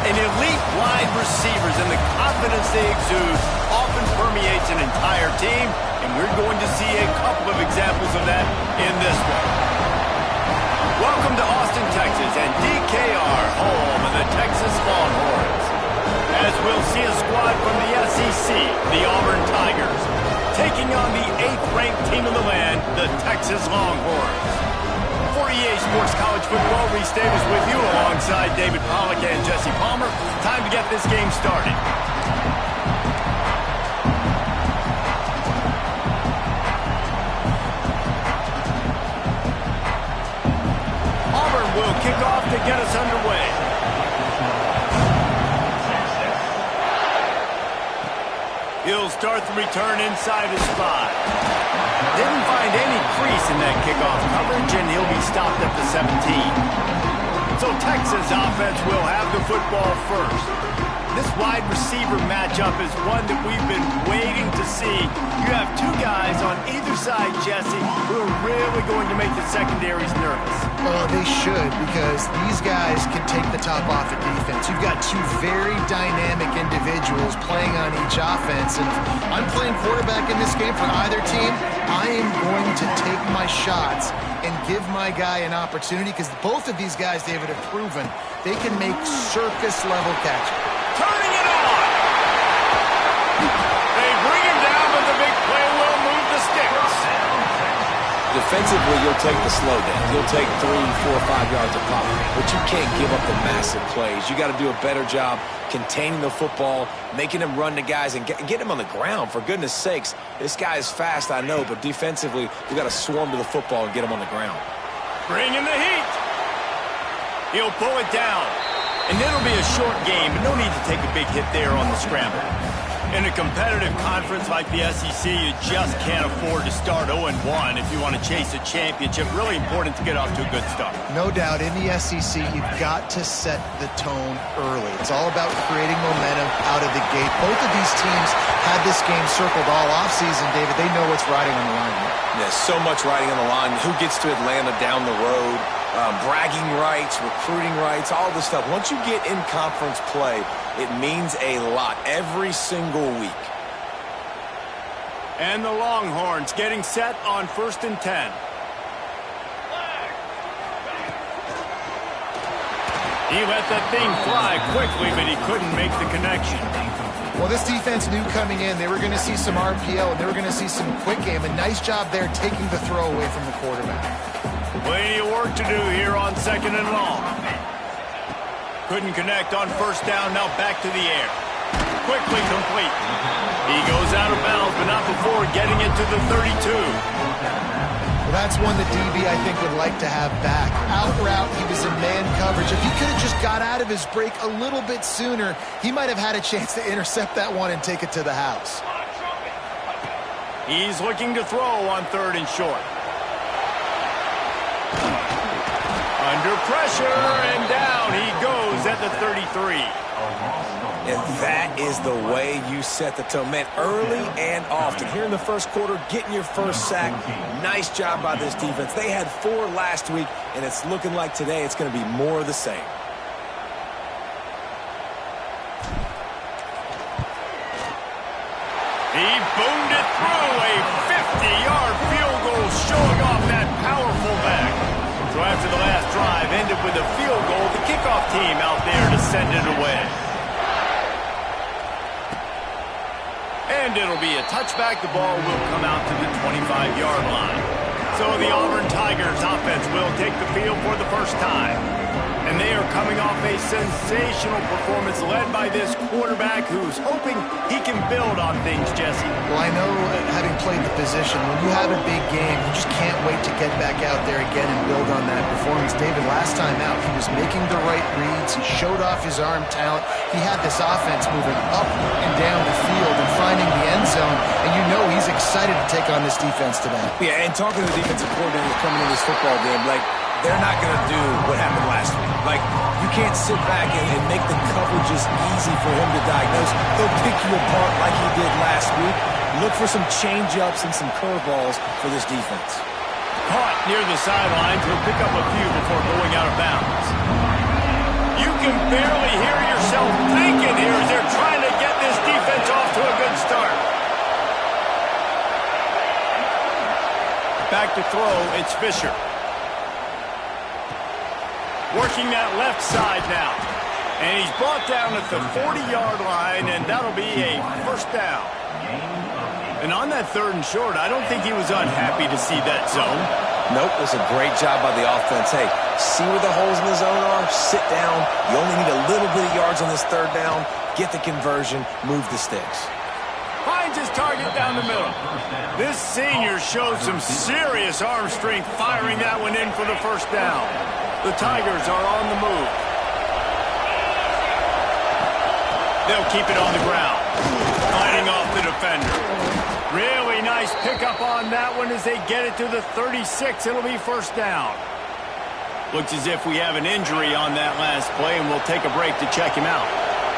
And elite wide receivers and the confidence they exude often permeates an entire team, and we're going to see a couple of examples of that in this one. Welcome to Austin, Texas, and DKR, home of the Texas Longhorns. As we'll see a squad from the SEC, the Auburn Tigers, taking on the 8th-ranked team in the land, the Texas Longhorns. For EA Sports College Football, Reese Davis with you alongside David Pollack and Jesse Palmer. Time to get this game started. Auburn will kick off to get us underway. He'll start the return inside his 5. Didn't find any crease in that kickoff coverage, and he'll be stopped at the 17. So Texas offense will have the football first. This wide receiver matchup is one that we've been waiting to see. You have two guys on either side, Jesse, who are really going to make the secondaries nervous. Oh, they should, because these guys can take the top off the defense. You've got two very dynamic individuals playing on each offense, and if I'm playing quarterback in this game for either team, I am going to take my shots and give my guy an opportunity, because both of these guys, David, have proven they can make circus-level catches. Turning it on! They bring him down, but the big play will move the sticks. Defensively, you'll take the slow down. You'll take 3, 4, 5 yards of pop, but you can't give up the massive plays. You got to do a better job containing the football, making him run the guys, and get him on the ground. For goodness sakes, this guy is fast, I know, but defensively, we got to swarm to the football and get him on the ground. Bring in the heat. He'll pull it down. And it'll be a short game, but no need to take a big hit there on the scramble. In a competitive conference like the SEC, you just can't afford to start 0-1 if you want to chase a championship. Really important to get off to a good start. No doubt, in the SEC, you've got to set the tone early. It's all about creating momentum out of the gate. Both of these teams had this game circled all offseason, David. They know what's riding on the line here. There's so much riding on the line. Who gets to Atlanta down the road? Bragging rights, recruiting rights, all this stuff. Once you get in conference play, it means a lot every single week. And the Longhorns getting set on 1st and 10. He let that thing fly quickly, but he couldn't make the connection. Well, this defense knew coming in they were going to see some RPO and they were going to see some quick game. A nice job there taking the throw away from the quarterback. Plenty of work to do here on 2nd and long. Couldn't connect on 1st down, now back to the air. Quickly complete. He goes out of bounds, but not before getting it to the 32. Well, that's one that DB, I think, would like to have back. Out route, he was in man coverage. If he could have just got out of his break a little bit sooner, he might have had a chance to intercept that one and take it to the house. He's looking to throw on 3rd and short. Under pressure, and down he goes at the 33. And that is the way you set the tone. Man, early and often. Here in the first quarter, getting your first sack. Nice job by this defense. They had 4 last week, and it's looking like today it's going to be more of the same. He boomed it through a 50-yard field goal, showing off that powerful back. So after the last drive ended with a field goal, the kickoff team out there to send it away. And it'll be a touchback. The ball will come out to the 25-yard line. So the Auburn Tigers offense will take the field for the first time. And they are coming off a sensational performance led by this quarterback who's hoping he can build on things, Jesse. Well, I know, having played the position, when you have a big game, you just can't wait to get back out there again and build on that performance. David, last time out, he was making the right reads. He showed off his arm talent. He had this offense moving up and down the field and finding the end zone. And you know he's excited to take on this defense today. Yeah, and talking to the defensive coordinator coming in this football game, like, they're not going to do what happened last week. Like, you can't sit back and make the coverages easy for him to diagnose. They'll pick you apart like he did last week. Look for some change-ups and some curveballs for this defense. Caught near the sidelines. He'll pick up a few before going out of bounds. You can barely hear yourself thinking here as they're trying to get this defense off to a good start. Back to throw, it's Fisher. Working that left side now. And he's brought down at the 40-yard line, and that'll be a first down. And on that 3rd and short, I don't think he was unhappy to see that zone. Nope, it was a great job by the offense. Hey, see where the holes in the zone are? Sit down. You only need a little bit of yards on this 3rd down. Get the conversion. Move the sticks. Finds his target down the middle. This senior showed some serious arm strength firing that one in for the first down. The Tigers are on the move. They'll keep it on the ground. Fighting off the defender. Really nice pickup on that one as they get it to the 36. It'll be first down. Looks as if we have an injury on that last play, and we'll take a break to check him out.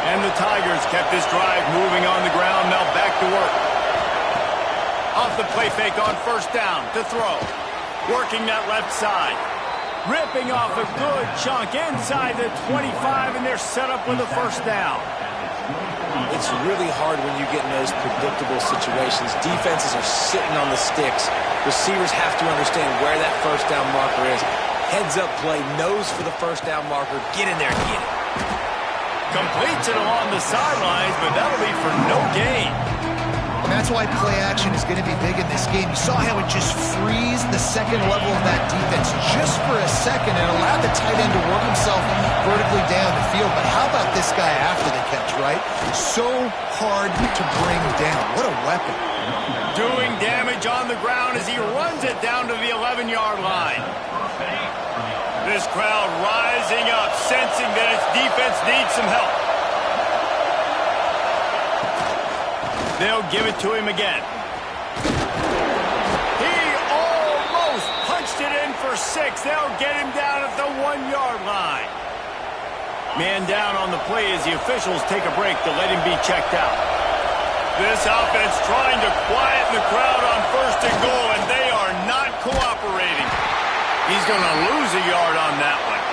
And the Tigers kept this drive moving on the ground. Now back to work. Off the play fake on first down to throw. Working that left side. Ripping off a good chunk inside the 25, and they're set up with a first down. It's really hard when you get in those predictable situations. Defenses are sitting on the sticks. Receivers have to understand where that first down marker is. Heads up play, nose for the first down marker. Get in there and get it. Completes it along the sidelines, but that'll be for no gain. And that's why play action is going to be big in this game. You saw how it just freezed the second level of that defense just for a second and allowed the tight end to work himself vertically down the field. But how about this guy after the catch, right? So hard to bring down. What a weapon. Doing damage on the ground as he runs it down to the 11-yard line. This crowd rising up, sensing that its defense needs some help. They'll give it to him again. He almost punched it in for 6. They'll get him down at the 1-yard line. Man down on the play as the officials take a break to let him be checked out. This offense trying to quieten the crowd on 1st and goal, and they are not cooperating. He's going to lose a yard on that one.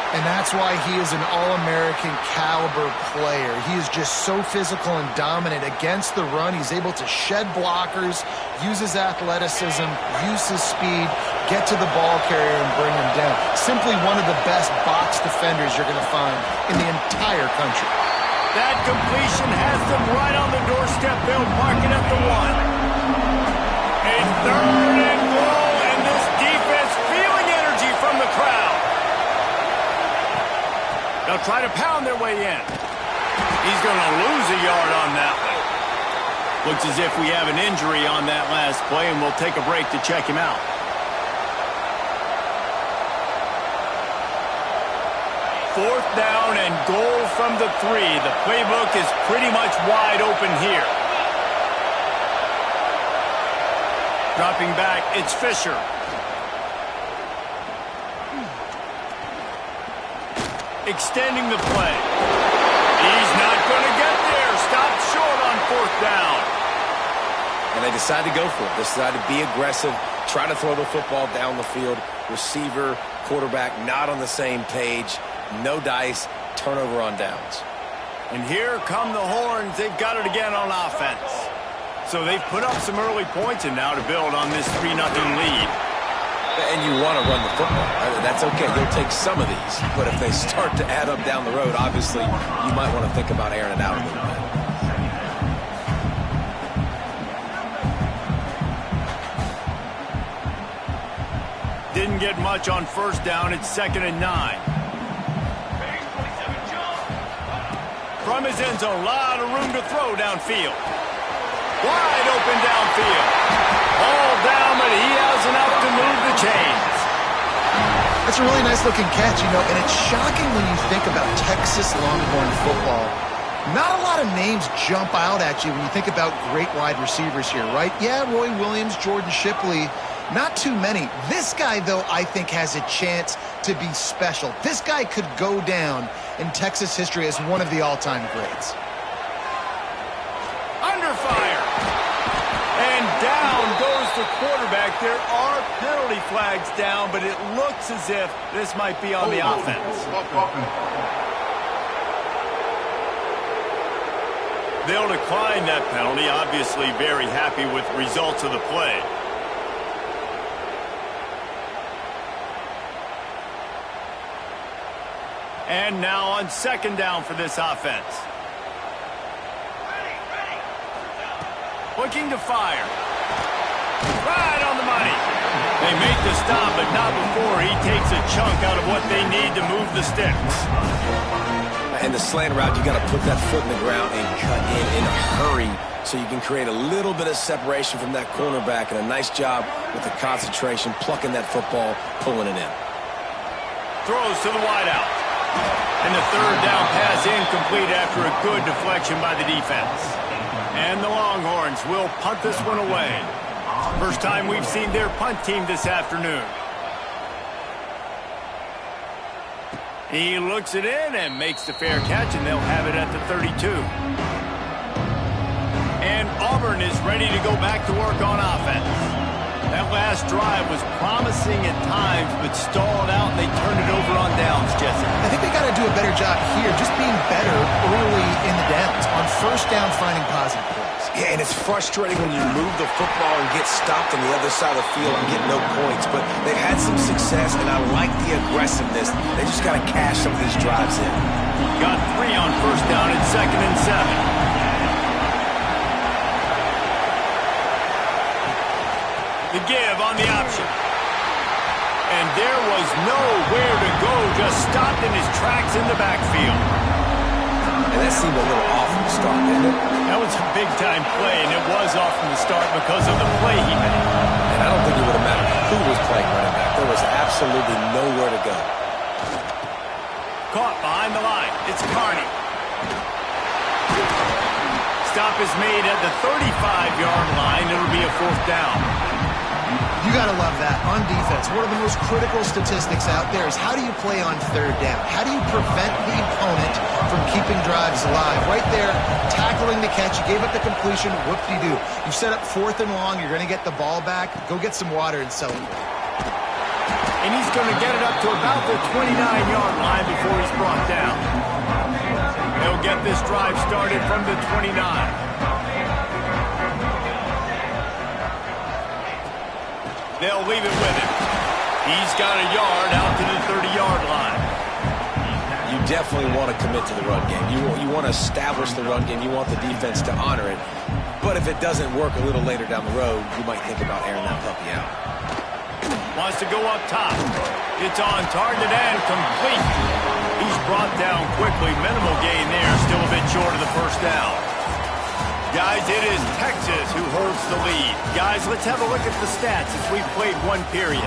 And that's why he is an All-American caliber player. He is just so physical and dominant against the run. He's able to shed blockers, use his athleticism, use his speed, get to the ball carrier and bring him down. Simply one of the best box defenders you're going to find in the entire country. That completion has them right on the doorstep. They'll park it at the 1. A 3rd and goal, and this defense feeling energy from the crowd. They'll try to pound their way in. He's going to lose a yard on that one. Looks as if we have an injury on that last play, and we'll take a break to check him out. Fourth down and goal from the 3. The playbook is pretty much wide open here. Dropping back, it's Fisher. Extending the play. He's not going to get there. Stopped short on 4th down. And they decide to go for it. They decide to be aggressive, try to throw the football down the field. Receiver, quarterback, not on the same page. No dice, turnover on downs. And here come the horns. They've got it again on offense. So they've put up some early points and now to build on this 3-0 lead. And you want to run the football, right? That's okay. You'll take some of these. But if they start to add up down the road, obviously, you might want to think about airing it out a little bit. Didn't get much on 1st down. It's 2nd and 9. From his end zone, a lot of room to throw downfield. Wide open downfield. All down, but he has enough to move the chains. That's a really nice-looking catch, you know, and it's shocking when you think about Texas Longhorn football. Not a lot of names jump out at you when you think about great wide receivers here, right? Yeah, Roy Williams, Jordan Shipley, not too many. This guy, though, I think has a chance to be special. This guy could go down in Texas history as one of the all-time greats. Under fire. And down goes the quarterback, there are penalty flags down, but it looks as if this might be on the offense. They'll decline that penalty, obviously very happy with the results of the play. And now on second down for this offense. Looking to fire. Right on the money. They make the stop, but not before he takes a chunk out of what they need to move the sticks. In the slant route, you got to put that foot in the ground and cut in a hurry so you can create a little bit of separation from that cornerback, and a nice job with the concentration, plucking that football, pulling it in. Throws to the wideout. And the third down pass incomplete after a good deflection by the defense. And the Longhorns will punt this one away. First time we've seen their punt team this afternoon. He looks it in and makes the fair catch, and they'll have it at the 32. And Auburn is ready to go back to work on offense. That last drive was promising at times, but stalled out, and they turned it over on downs, Jesse. I think they got to do a better job here, just being better early in the downs. On first down, finding positive plays. Yeah, and it's frustrating when you move the football and get stopped on the other side of the field and get no points. But they've had some success, and I like the aggressiveness. They just got to cash some of these drives in. Got 3 on first down and 2nd and 7. The give on the option. And there was nowhere to go, just stopped in his tracks in the backfield. And that seemed a little off from the start, didn't it? That was a big-time play, and it was off from the start because of the play he made. And I don't think it would have mattered who was playing running back. There was absolutely nowhere to go. Caught behind the line. It's Carney. Stop is made at the 35-yard line. It'll be a 4th down. You got to love that. On defense, one of the most critical statistics out there is how do you play on third down? How do you prevent the opponent from keeping drives alive? Right there, tackling the catch. You gave up the completion. Whoop-de-doo. You set up 4th and long. You're going to get the ball back. Go get some water and celebrate. And he's going to get it up to about the 29-yard line before he's brought down. They'll get this drive started from the 29. They'll leave it with him. He's got a yard out to the 30-yard line. You definitely want to commit to the run game. You want to establish the run game. You want the defense to honor it. But if it doesn't work a little later down the road, you might think about airing that puppy out. Wants to go up top. It's on target and complete. He's brought down quickly. Minimal gain there. Still a bit short of the first down. Guys, it is Texas who holds the lead. Guys, let's have a look at the stats as we've played one period.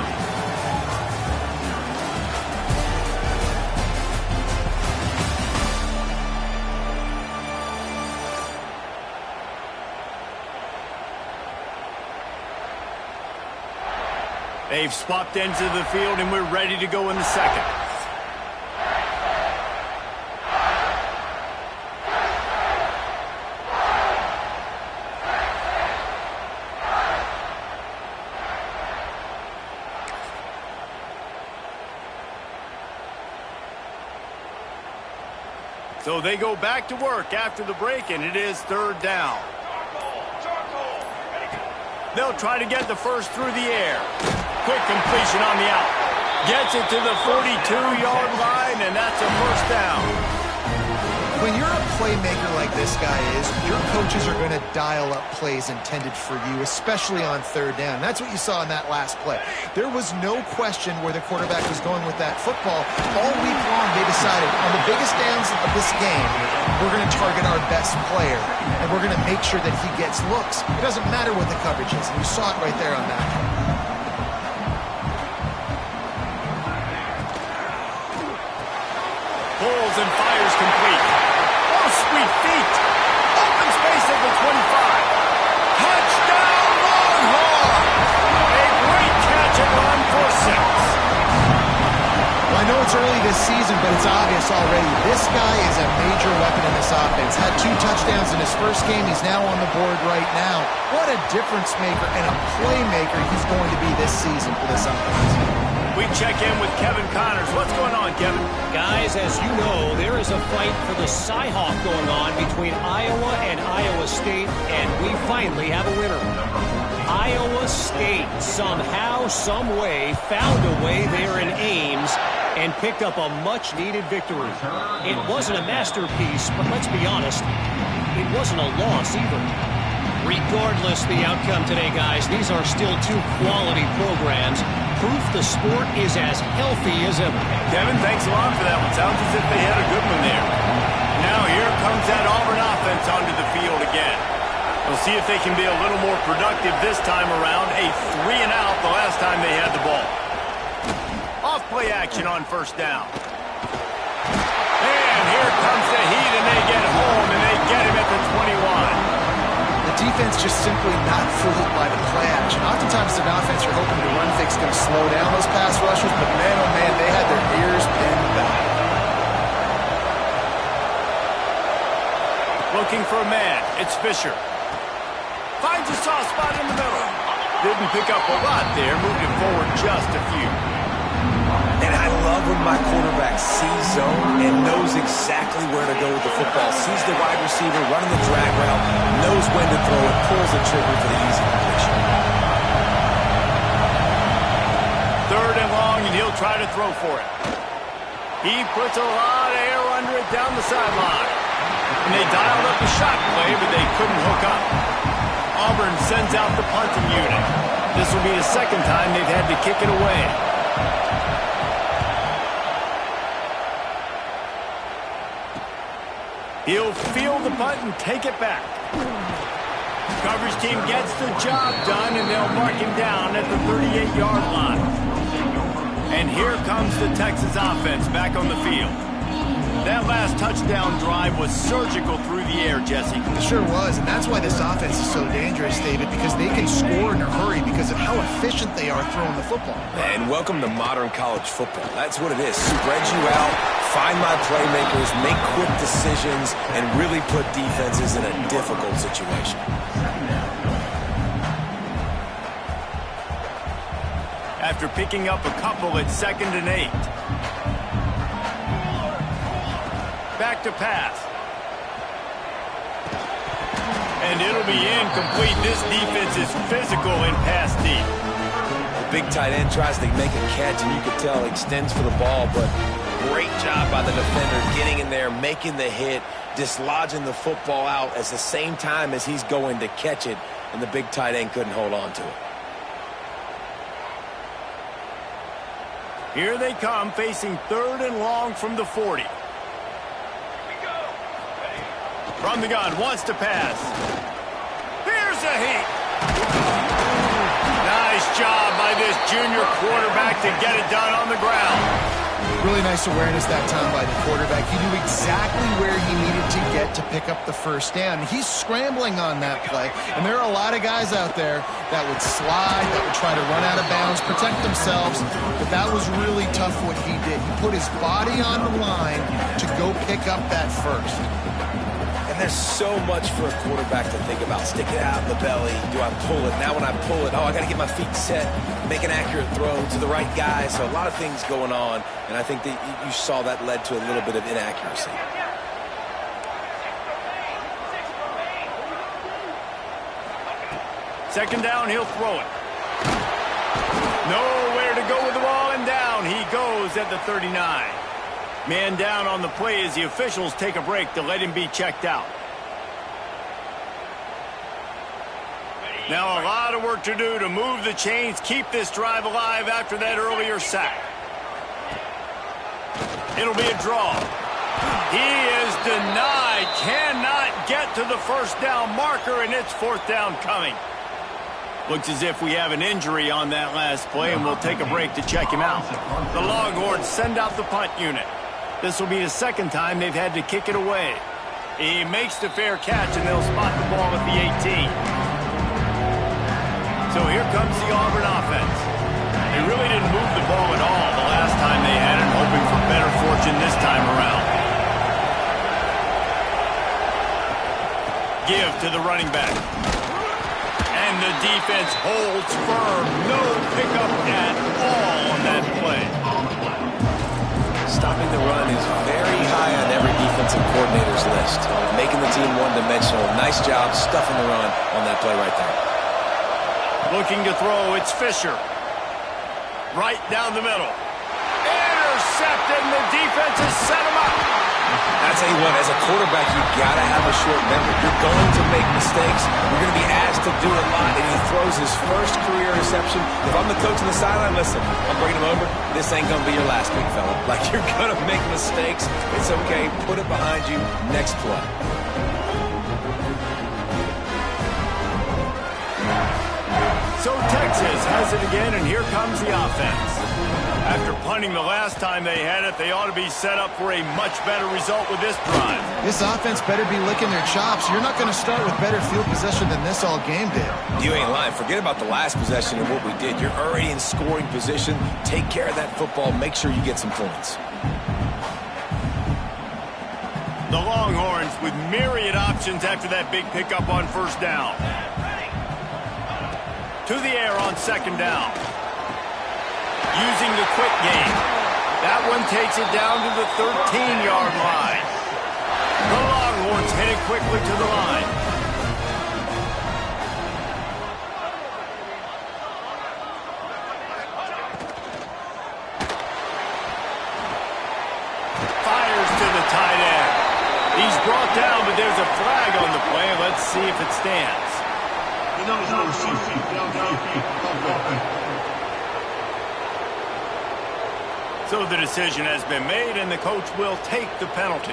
They've swapped ends of the field, and we're ready to go in the second. So they go back to work after the break, and it is 3rd down. They'll try to get the first through the air. Quick completion on the out. Gets it to the 42-yard line, and that's a 1st down. When you're a playmaker like this guy is, your coaches are going to dial up plays intended for you, especially on 3rd down. That's what you saw in that last play. There was no question where the quarterback was going with that football. All week long, they decided on the biggest downs of this game, we're going to target our best player, and we're going to make sure that he gets looks. It doesn't matter what the coverage is, and you saw it right there on that. Pulls and fires complete. Oh, sweet feet. Open space at the 25. Touchdown, Longhorns! A great catch and run for 6. I know it's early this season, but it's obvious already. This guy is a major weapon in this offense. Had 2 touchdowns in his first game. He's now on the board right now. What a difference maker and a playmaker he's going to be this season for this offense. We check in with Kevin Connors. What's going on, Kevin? Guys, as you know, there is a fight for the Cy-Hawk going on between Iowa and Iowa State, and we finally have a winner. Iowa State somehow, some way, found a way there in Ames and picked up a much-needed victory. It wasn't a masterpiece, but let's be honest, it wasn't a loss either. Regardless the outcome today, guys, these are still 2 quality programs. Proof the sport is as healthy as ever. Kevin, thanks a lot for that one. Sounds as if they had a good one there. Now here comes that Auburn offense onto the field again. We'll see if they can be a little more productive this time around. A 3-and-out the last time they had the ball. Off play action on first down. And here comes the heat, and they get home, and they get him at the 21. The defense just simply not fooled by the play action. Oftentimes, an offense you're hoping the run fix is going to slow down those pass rushers, but man, oh man, they had their ears pinned back. Looking for a man. It's Fisher. Finds a soft spot in the middle. Didn't pick up a lot there. Moved it forward just a few. And I love when my quarterback sees zone and knows exactly where to go with the football. Sees the wide receiver running the drag route, knows when to throw it, pulls the trigger for the easy completion. 3rd and long, and he'll try to throw for it. He puts a lot of air under it down the sideline. And they dialed up the shot play, but they couldn't hook up. Auburn sends out the punting unit. This will be the 2nd time they've had to kick it away. He'll field the punt and take it back. Coverage team gets the job done, and they'll mark him down at the 38-yard line. And here comes the Texas offense back on the field. That last touchdown drive was surgical through the air, Jesse. It sure was, and that's why this offense is so dangerous, David, because they can score in a hurry because of how efficient they are throwing the football. And welcome to modern college football. That's what it is. Spread you out, find my playmakers, make quick decisions, and really put defenses in a difficult situation. After picking up a couple at 2nd and 8. Back to pass. And it'll be incomplete. This defense is physical and pass deep. The big tight end tries to make a catch, and you can tell he extends for the ball, but great job by the defender getting in there, making the hit, dislodging the football out at the same time as he's going to catch it, and the big tight end couldn't hold on to it. Here they come, facing 3rd and long from the 40. From the gun, wants to pass. Here's a heat. Nice job by this junior quarterback to get it done on the ground. Really nice awareness that time by the quarterback. He knew exactly where he needed to get to pick up the first down. He's scrambling on that play, and there are a lot of guys out there that would slide, that would try to run out of bounds, protect themselves, but that was really tough what he did. He put his body on the line to go pick up that first. And there's so much for a quarterback to think about. Stick it out in the belly. Do I pull it? Now when I pull it, I got to get my feet set, make an accurate throw to the right guy. So a lot of things going on, and I think that you saw that led to a little bit of inaccuracy. Second down, he'll throw it. Nowhere to go with the ball, and down he goes at the 39. Man down on the play as the officials take a break to let him be checked out. Now a lot of work to do to move the chains, keep this drive alive after that earlier sack. It'll be a draw. He is denied, cannot get to the first down marker, and it's 4th down coming. Looks as if we have an injury on that last play, and we'll take a break to check him out. The Longhorns send out the punt unit. This will be the 2nd time they've had to kick it away. He makes the fair catch, and they'll spot the ball at the 18. So here comes the Auburn offense. They really didn't move the ball at all the last time they had it, hoping give to the running back. And the defense holds firm. No pickup at all on that play. Stopping the run is very high on every defensive coordinator's list. Making the team one-dimensional. Nice job stuffing the run on that play right there. Looking to throw, it's Fisher. Right down the middle. Intercepted, and the defense has set him up. I tell you what, as a quarterback, you got to have a short memory. You're going to make mistakes. You're going to be asked to do a lot, and he throws his first career interception. If I'm the coach on the sideline, listen, I'm bringing him over. This ain't going to be your last, big fella. Like, you're going to make mistakes. It's okay. Put it behind you. Next play. So Texas has it again, and here comes the offense. After punting the last time they had it, they ought to be set up for a much better result with this drive. This offense better be licking their chops. You're not going to start with better field possession than this all game did. You ain't lying. Forget about the last possession and what we did. You're already in scoring position. Take care of that football. Make sure you get some points. The Longhorns with myriad options after that big pickup on first down. To the air on second down. Using the quick game. That one takes it down to the 13-yard line. The Longhorns headed quickly to the line. Fires to the tight end. He's brought down, but there's a flag on the play. Let's see if it stands. So the decision has been made, and the coach will take the penalty.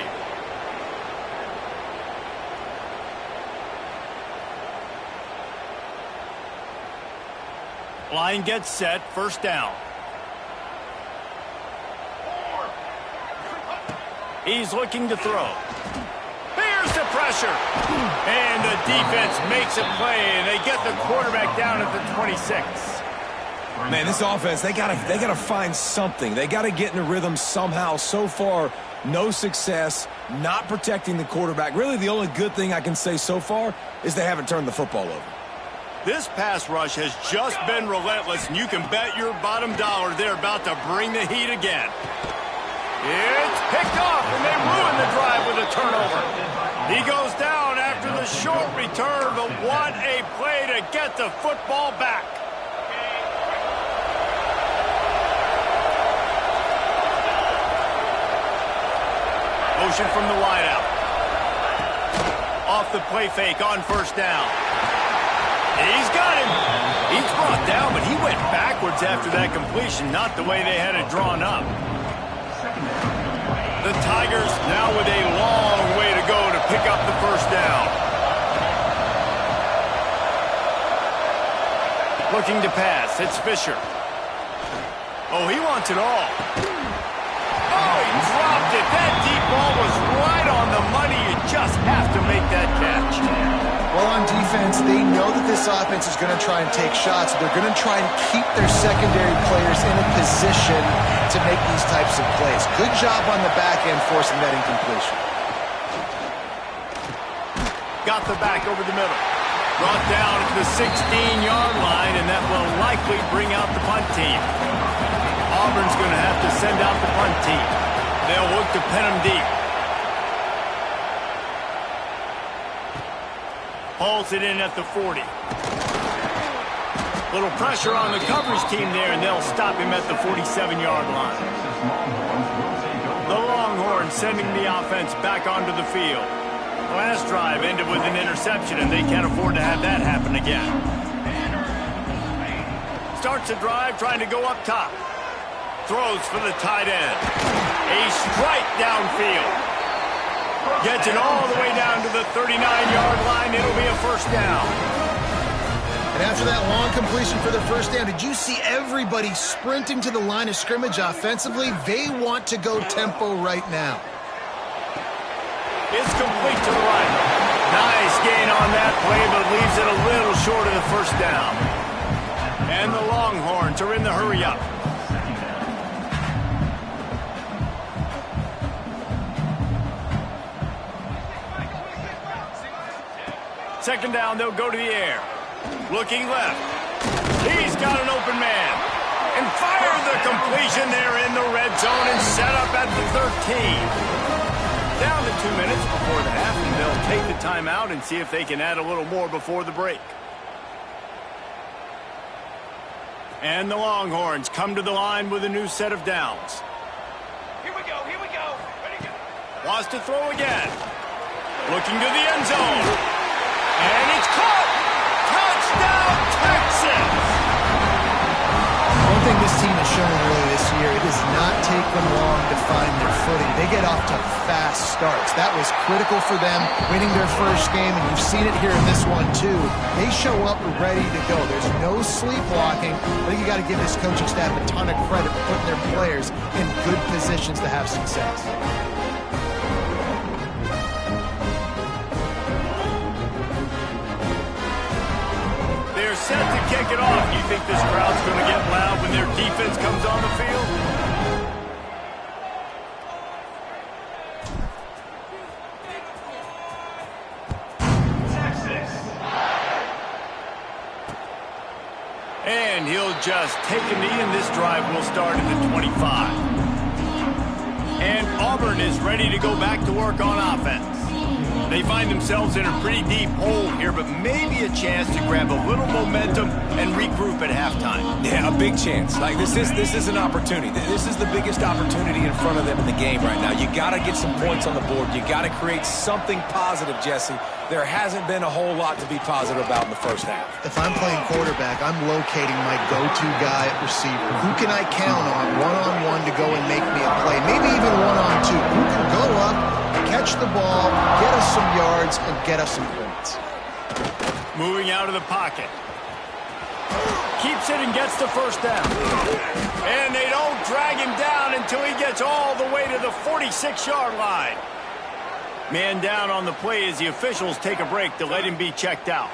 Line gets set, first down. He's looking to throw. Here's the pressure. And the defense makes a play, and they get the quarterback down at the 26. Man, this offense, they gotta find something. They gotta get in a rhythm somehow. So far, no success, not protecting the quarterback. Really, the only good thing I can say so far is they haven't turned the football over. This pass rush has just been relentless, and you can bet your bottom dollar they're about to bring the heat again. It's picked off, and they ruin the drive with a turnover. He goes down after the short return, but what a play to get the football back. Motion from the wideout. Off the play fake on first down. He's got him. He's brought down, but he went backwards after that completion, not the way they had it drawn up. The Tigers now with a long way to go to pick up the first down. Looking to pass. It's Fisher. Oh, he wants it all. Oh, he dropped it. That deep ball was right on the money. You just have to make that catch. Well, on defense, they know that this offense is going to try and take shots. They're going to try and keep their secondary players in a position to make these types of plays. Good job on the back end forcing that incompletion. Got the back over the middle. Brought down to the 16-yard line, and that will likely bring out the punt team. Auburn's going to have to send out the punt team. They'll look to pin them deep. Hauls it in at the 40. Little pressure on the coverage team there, and they'll stop him at the 47-yard line. The Longhorns sending the offense back onto the field. Last drive ended with an interception, and they can't afford to have that happen again. Starts the drive trying to go up top. Throws for the tight end. A strike downfield. Gets it all the way down to the 39-yard line. It'll be a first down. And after that long completion for the first down, did you see everybody sprinting to the line of scrimmage offensively? They want to go tempo right now. It's complete to the right. Nice gain on that play, but leaves it a little short of the first down. And the Longhorns are in the hurry-up. Second down, they'll go to the air. Looking left. He's got an open man. And fires the completion there in the red zone and set up at the 13. Down to 2 minutes before the half, and they'll take the timeout and see if they can add a little more before the break. And the Longhorns come to the line with a new set of downs. Here we go. Ready to go. Wants to throw again. Looking to the end zone. And it's caught! Touchdown, Texas! One thing this team has shown early this year, it does not take them long to find their footing. They get off to fast starts. That was critical for them winning their first game, and you've seen it here in this one too. They show up ready to go. There's no sleepwalking. I think you got to give this coaching staff a ton of credit for putting their players in good positions to have success. They're set to kick it off. You think this crowd's going to get loud when their defense comes on the field? And he'll just take a knee, and this drive will start at the 25. And Auburn is ready to go back to work on offense. They find themselves in a pretty deep hole here, but maybe a chance to grab a little momentum and regroup at halftime. Yeah, a big chance. Like this is an opportunity. This is the biggest opportunity in front of them in the game right now. You got to get some points on the board. You got to create something positive, Jesse. There hasn't been a whole lot to be positive about in the first half. If I'm playing quarterback, I'm locating my go-to guy at receiver. Who can I count on one-on-one to go and make me a play? Maybe even one-on-two. Who can go up, catch the ball, get us some yards, and get us some points. Moving out of the pocket. Keeps it and gets the first down. And they don't drag him down until he gets all the way to the 46-yard line. Man down on the play as the officials take a break to let him be checked out.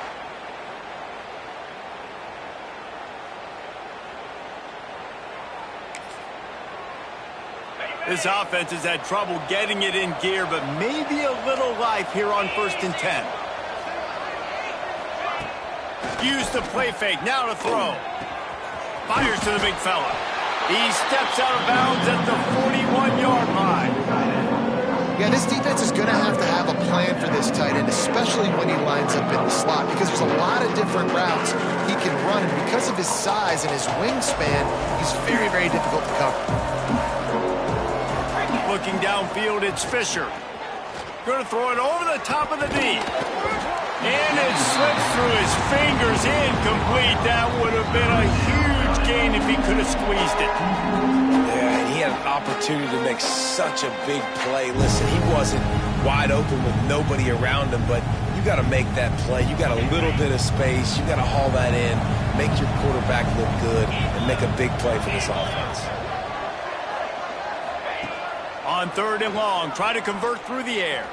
This offense has had trouble getting it in gear, but maybe a little life here on 1st and 10. Use the play fake, now to throw. Fires to the big fella. He steps out of bounds at the 41-yard line. Yeah, this defense is going to have a plan for this tight end, especially when he lines up in the slot, because there's a lot of different routes he can run, and because of his size and his wingspan, he's very, very difficult to cover. Looking downfield, it's Fisher. Going to throw it over the top of the knee. And it slips through his fingers, incomplete. That would have been a huge gain if he could have squeezed it. Yeah, and he had an opportunity to make such a big play. Listen, he wasn't wide open with nobody around him, but you got to make that play. You got a little bit of space. You got to haul that in, make your quarterback look good, and make a big play for this offense. On 3rd and long, try to convert through the air.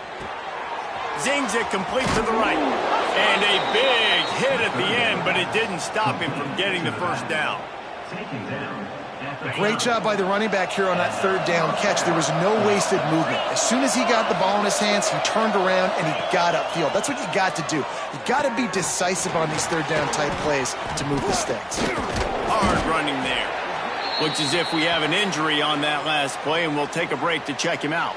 Zings it complete to the right. And a big hit at the end, but it didn't stop him from getting the first down. Great job by the running back here on that 3rd down catch. There was no wasted movement. As soon as he got the ball in his hands, he turned around and he got upfield. That's what you got to do. You got to be decisive on these 3rd down type plays to move the sticks. Hard running there. Looks as if we have an injury on that last play, and we'll take a break to check him out.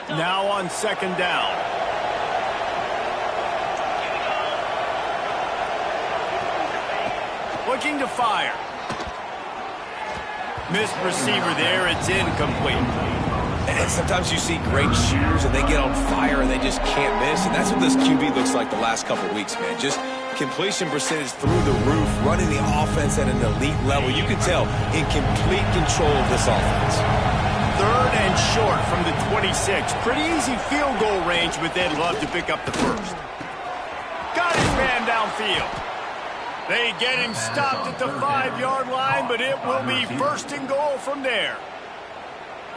Now on 2nd down. Looking to fire. Missed receiver there. It's incomplete. And sometimes you see great shooters and they get on fire and they just can't miss. And that's what this QB looks like the last couple of weeks, man. Just completion percentage through the roof, running the offense at an elite level. You can tell in complete control of this offense. 3rd and short from the 26. Pretty easy field goal range, but they'd love to pick up the first. Got his man downfield. They get him stopped at the 5-yard line, but it will be 1st and goal from there.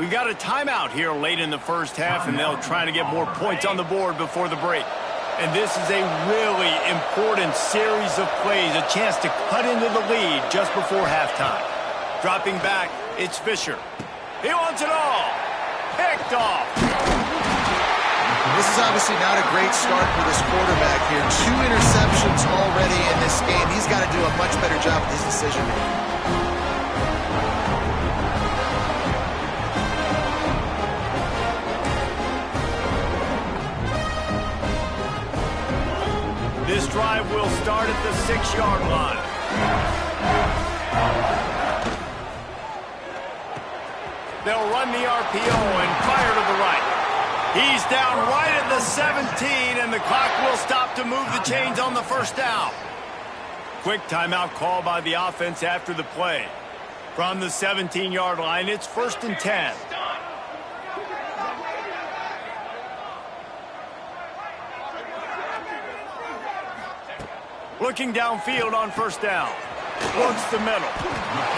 We've got a timeout here late in the first half, and they'll try to get more points on the board before the break. And this is a really important series of plays, a chance to cut into the lead just before halftime. Dropping back, it's Fisher. He wants it all. Picked off. This is obviously not a great start for this quarterback here. 2 interceptions already in this game. He's got to do a much better job with his decision-making. This drive will start at the 6-yard line. They'll run the RPO and fire to the right. He's down right at the 17, and the clock will stop to move the chains on the first down. Quick timeout call by the offense after the play. From the 17-yard line, it's 1st and 10. Looking downfield on first down. Works the middle.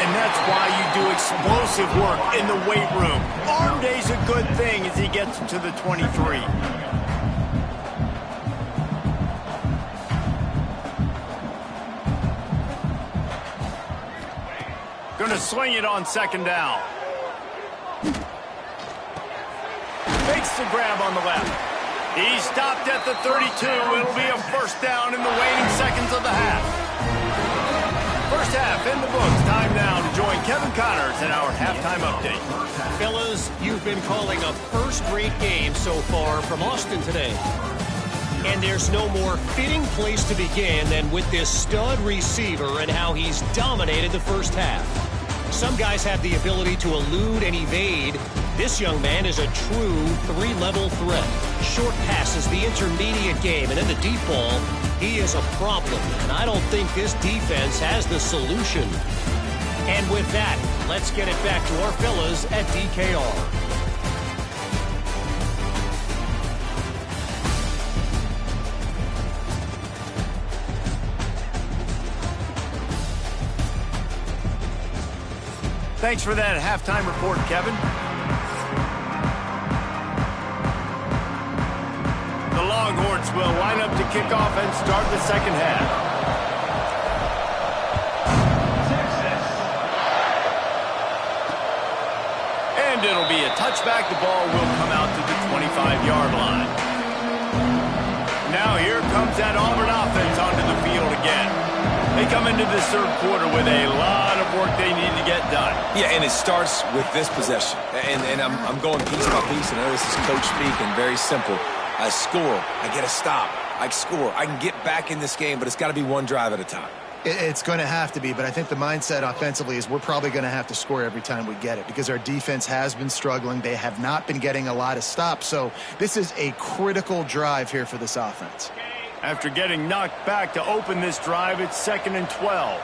And that's why you do explosive work in the weight room. Arm day's a good thing as he gets to the 23. Gonna swing it on 2nd down. Makes the grab on the left. He stopped at the 32. It'll be a 1st down in the waning seconds of the half. First half in the books. Time now to join Kevin Connors in our halftime update. Fellas, you've been calling a first-rate game so far from Austin today. And there's no more fitting place to begin than with this stud receiver and how he's dominated the first half. Some guys have the ability to elude and evade. This young man is a true 3-level threat. Short passes, the intermediate game, and in the deep ball, he is a problem. And I don't think this defense has the solution. And with that, let's get it back to our fellas at DKR. Thanks for that halftime report, Kevin. The Longhorns will line up to kick off and start the second half. And it'll be a touchback. The ball will come out to the 25-yard line. Now here comes that Auburn offense onto the field again. They come into this 3rd quarter with a lot of work they need to get done. Yeah, and it starts with this possession. And I'm going piece by piece, and I know this is coach speak and very simple. I score. I get a stop. I score. I can get back in this game, but it's got to be one drive at a time. It's going to have to be, but I think the mindset offensively is we're probably going to have to score every time we get it because our defense has been struggling. They have not been getting a lot of stops, so this is a critical drive here for this offense. After getting knocked back to open this drive, it's 2nd and 12.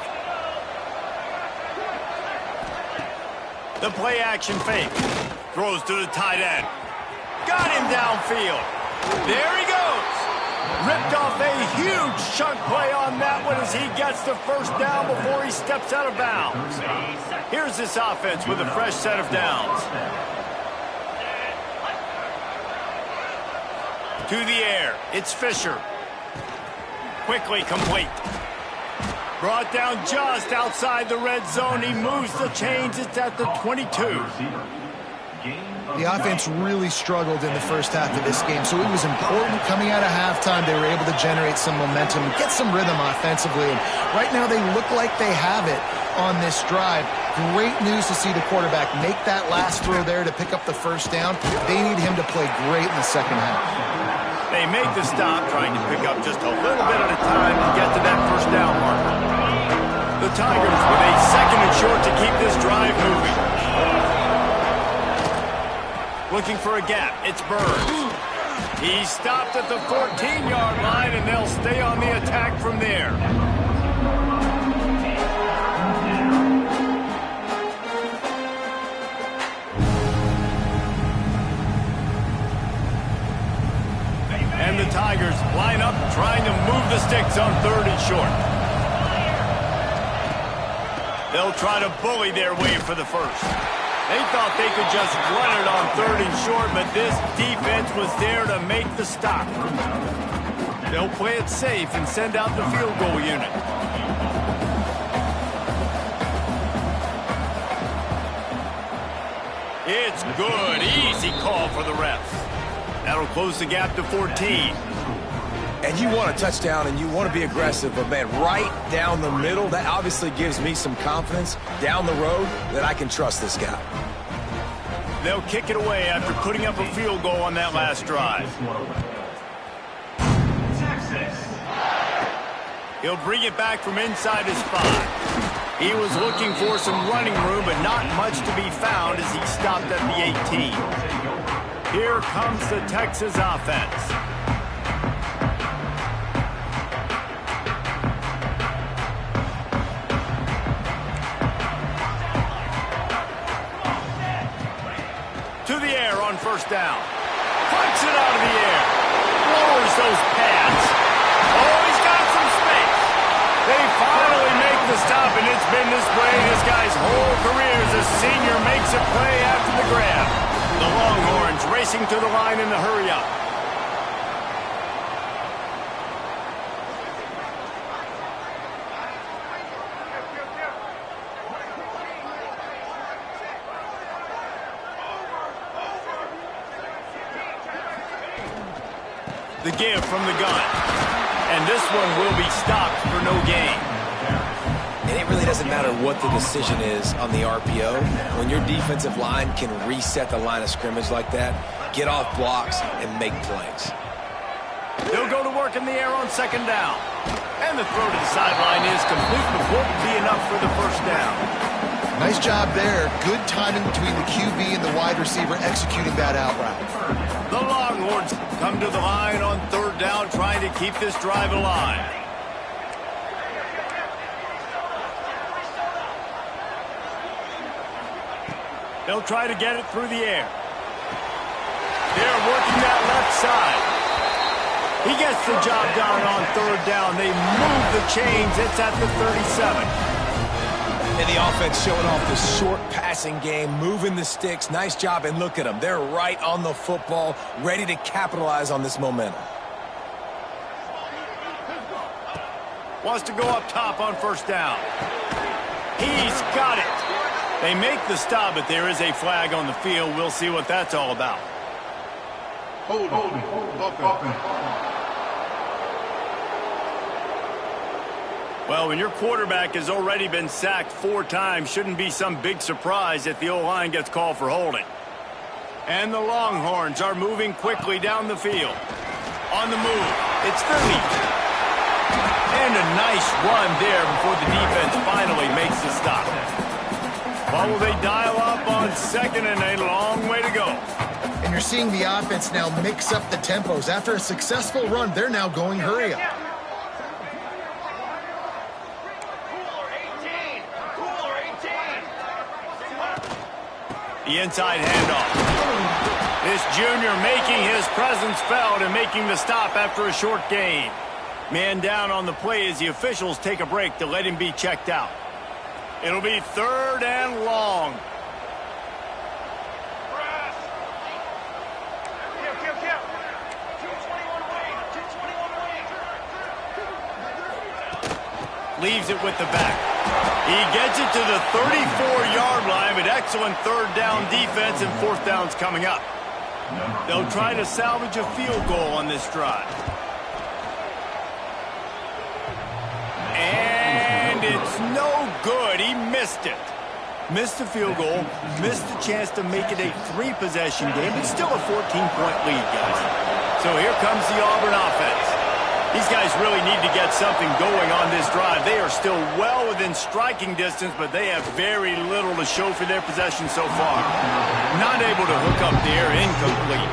The play action fake. Throws to the tight end. Got him downfield. There he goes. Ripped off a huge chunk play on that one as he gets the 1st down before he steps out of bounds. Here's this offense with a fresh set of downs. To the air. It's Fisher. Quickly complete. Brought down just outside the red zone. He moves the chains. It's at the 22. The offense really struggled in the first half of this game, so it was important coming out of halftime. They were able to generate some momentum, get some rhythm offensively. And right now they look like they have it on this drive. Great news to see the quarterback make that last throw there to pick up the 1st down. They need him to play great in the second half. They make the stop, trying to pick up just a little bit at a time to get to that 1st down mark. The Tigers with a 2nd and short to keep this drive moving. Looking for a gap. It's Burns. He stopped at the 14-yard line, and they'll stay on the attack from there. And the Tigers line up, trying to move the sticks on 3rd and short. They'll try to bully their way for the 1st. They thought they could just run it on 3rd and short, but this defense was there to make the stop. They'll play it safe and send out the field goal unit. It's good. Easy call for the refs. That'll close the gap to 14. And you want a touchdown and you want to be aggressive, but man, right down the middle, that obviously gives me some confidence down the road that I can trust this guy. They'll kick it away after putting up a field goal on that last drive. He'll bring it back from inside his 5. He was looking for some running room, but not much to be found as he stopped at the 18. Here comes the Texas offense. To the air on first down. Punts it out of the air. Lowers those pads. Oh, he's got some space. They finally make the stop, and it's been this way this guy's whole career as a senior makes a play after the grab. The Longhorns racing to the line in the hurry-up. The give from the gun. And this one will be stopped for no gain. And it really doesn't matter what the decision is on the RPO. When your defensive line can reset the line of scrimmage like that, get off blocks, and make plays. They'll go to work in the air on second down. And the throw to the sideline is complete, but won't be enough for the first down. Nice job there. Good timing between the QB and the wide receiver executing that out route. The Longhorns come to the line on third down, trying to keep this drive alive. They'll try to get it through the air. They're working that left side. He gets the job done on third down. They move the chains. It's at the 37. And the offense showing off the short passing game, moving the sticks. Nice job, and look at them. They're right on the football, ready to capitalize on this momentum. Wants to go up top on first down. He's got it. They make the stop, but there is a flag on the field. We'll see what that's all about. Hold on. Well, when your quarterback has already been sacked 4 times, shouldn't be some big surprise if the O-line gets called for holding. And the Longhorns are moving quickly down the field. On the move, it's their lead. And a nice run there before the defense finally makes the stop. Well, will they dial up on second, and a long way to go. And you're seeing the offense now mix up the tempos. After a successful run, they're now going hurry up. The inside handoff. This junior making his presence felt and making the stop after a short gain. Man down on the play as the officials take a break to let him be checked out. It'll be third and long. Leaves it with the back. He gets it to the 34-yard line, but excellent third down defense, and fourth down's coming up. They'll try to salvage a field goal on this drive. And it's no good. He missed it. Missed the field goal, missed the chance to make it a 3-possession game, but still a 14-point lead, guys. So here comes the Auburn offense. These guys really need to get something going on this drive. They are still well within striking distance, but they have very little to show for their possession so far. Not able to hook up there, incomplete.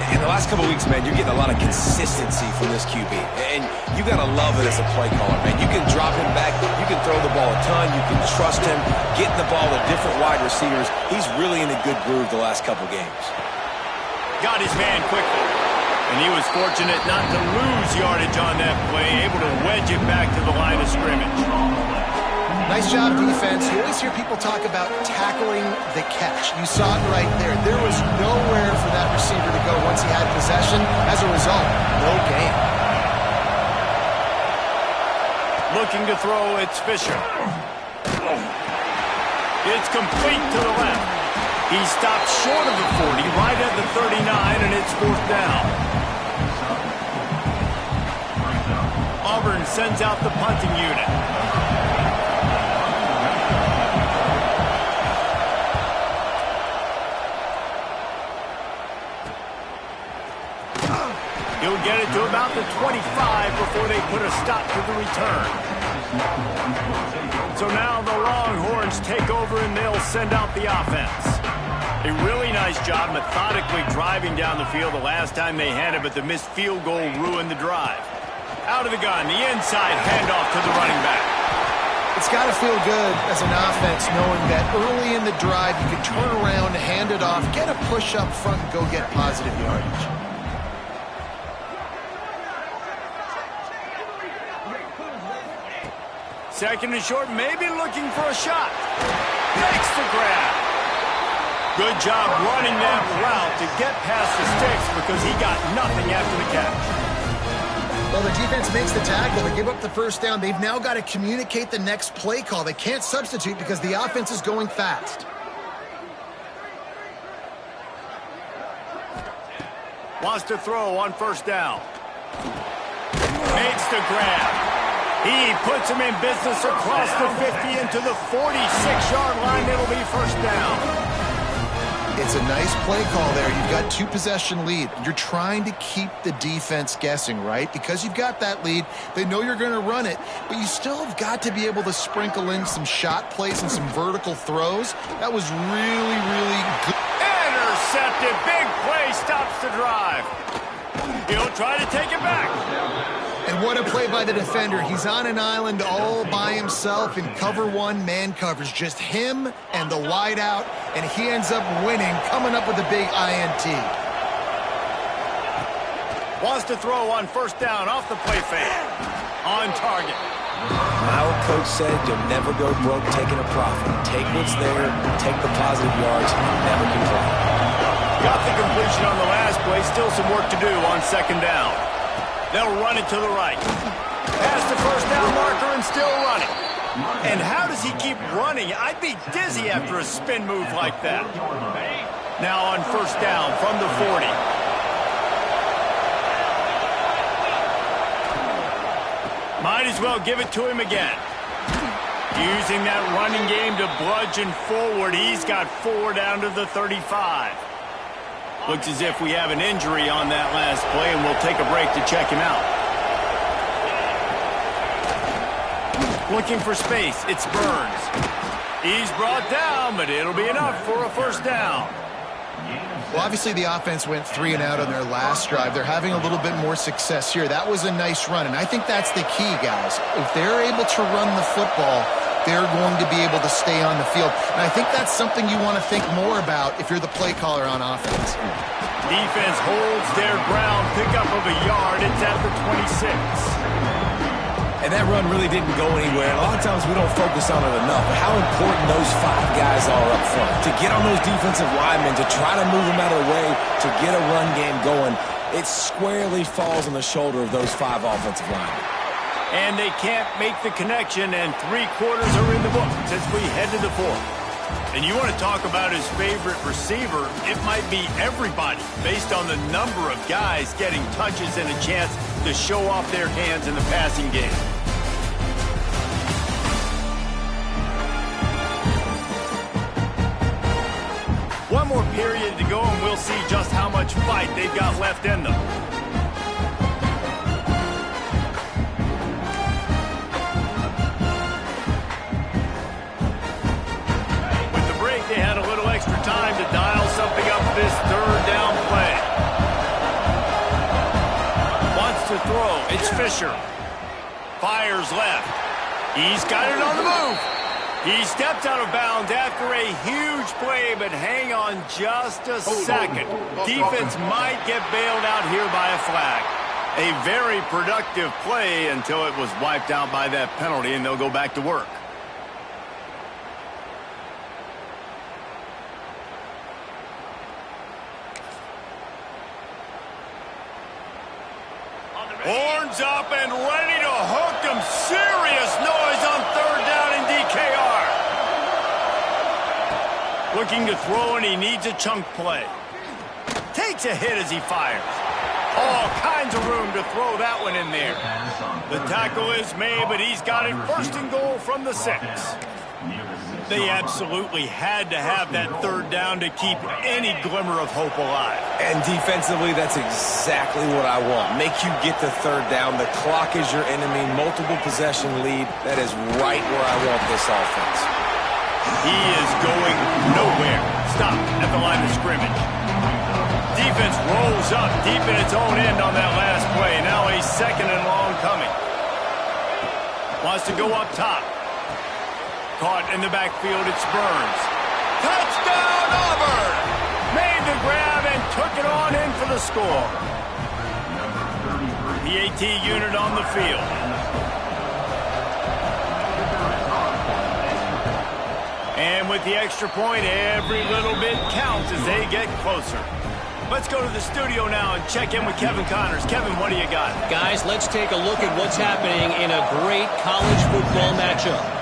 In the last couple of weeks, man, you're getting a lot of consistency from this QB. And you got to love it as a play caller, man. You can drop him back. You can throw the ball a ton. You can trust him, getting the ball to different wide receivers. He's really in a good groove the last couple games. Got his man quickly. And he was fortunate not to lose yardage on that play, able to wedge it back to the line of scrimmage. Nice job, defense. You always hear people talk about tackling the catch. You saw it right there. There was nowhere for that receiver to go once he had possession. As a result, no gain. Looking to throw, it's Fisher. It's complete to the left. He stopped short of the 40, right at the 39, and it's 4th down. Auburn sends out the punting unit. He'll get it to about the 25 before they put a stop to the return. So now the Longhorns take over and they'll send out the offense. A really nice job methodically driving down the field the last time they had it, but the missed field goal ruined the drive. Out of the gun, the inside handoff to the running back. It's got to feel good as an offense knowing that early in the drive you can turn around, hand it off, get a push up front, and go get positive yardage. Second and short, maybe looking for a shot. Makes the grab. Good job running that route to get past the sticks because he got nothing after the catch. Well, the defense makes the tackle. They give up the first down. They've now got to communicate the next play call. They can't substitute because the offense is going fast. Wants to throw on first down. Makes the grab. He puts him in business across the 50 into the 46-yard line. It'll be first down. It's a nice play call there. You've got 2-possession lead. You're trying to keep the defense guessing, right? Because you've got that lead. They know you're going to run it, but you still have got to be able to sprinkle in some shot plays and some vertical throws. That was really, really good. Intercepted. Big play stops the drive. He'll try to take it back. And what a play by the defender. He's on an island all by himself in cover one, man coverage. Just him and the wide out, and he ends up winning, coming up with a big INT. Wants to throw on first down off the play fake. On target. My old coach said you'll never go broke taking a profit. Take what's there, take the positive yards, and never complain. Got the completion on the last play. Still some work to do on second down. They'll run it to the right. Past the first down marker and still running. And how does he keep running? I'd be dizzy after a spin move like that. Now on first down from the 40. Might as well give it to him again. Using that running game to bludgeon forward. He's got 4 down to the 35. Looks as if we have an injury on that last play, and we'll take a break to check him out. Looking for space, it's Burns. He's brought down, but it'll be enough for a first down. Well, obviously the offense went 3 and out on their last drive. They're having a little bit more success here. That was a nice run, and I think that's the key, guys. If they're able to run the football, they're going to be able to stay on the field. And I think that's something you want to think more about if you're the play caller on offense. Defense holds their ground, pickup of a yard. It's at the 26. And that run really didn't go anywhere. And a lot of times we don't focus on it enough. But how important those 5 guys are up front. To get on those defensive linemen, to try to move them out of the way, to get a run game going, it squarely falls on the shoulder of those 5 offensive linemen. And they can't make the connection, and 3 quarters are in the books as we head to the 4th. And you want to talk about his favorite receiver, it might be everybody based on the number of guys getting touches and a chance to show off their hands in the passing game. One more period to go, and we'll see just how much fight they've got left in them. They had a little extra time to dial something up this third down play. Wants to throw. It's Fisher. Fires left. He's got it on the move. He steps out of bounds after a huge play, but hang on just a second. Defense might get bailed out here by a flag. A very productive play until it was wiped out by that penalty, and they'll go back to work. Horns up and ready to hook some serious noise on third down in DKR. Looking to throw, and he needs a chunk play. Takes a hit as he fires. All kinds of room to throw that one in there. The tackle is made, but he's got it first and goal from the 6. They absolutely had to have that third down to keep any glimmer of hope alive. And defensively, that's exactly what I want. Make you get the third down. The clock is your enemy. Multiple possession lead. That is right where I want this offense. He is going nowhere. Stop at the line of scrimmage. Defense rolls up deep in its own end on that last play. Now a second and long coming. Wants to go up top. Caught in the backfield, it's Burns. Touchdown, Auburn! Made the grab and took it on in for the score. The AT unit on the field. And with the extra point, every little bit counts as they get closer. Let's go to the studio now and check in with Kevin Connors. Kevin, what do you got? Guys, let's take a look at what's happening in a great college football matchup.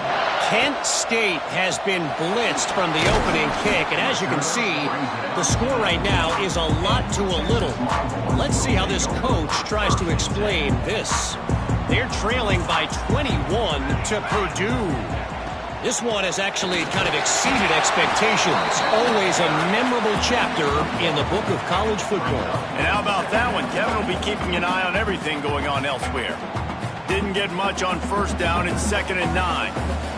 Kent State has been blitzed from the opening kick, and as you can see, the score right now is a lot to a little. Let's see how this coach tries to explain this. They're trailing by 21 to Purdue. This one has actually kind of exceeded expectations. Always a memorable chapter in the book of college football. And how about that one? Kevin will be keeping an eye on everything going on elsewhere. Didn't get much on first down. It's 2nd and 9.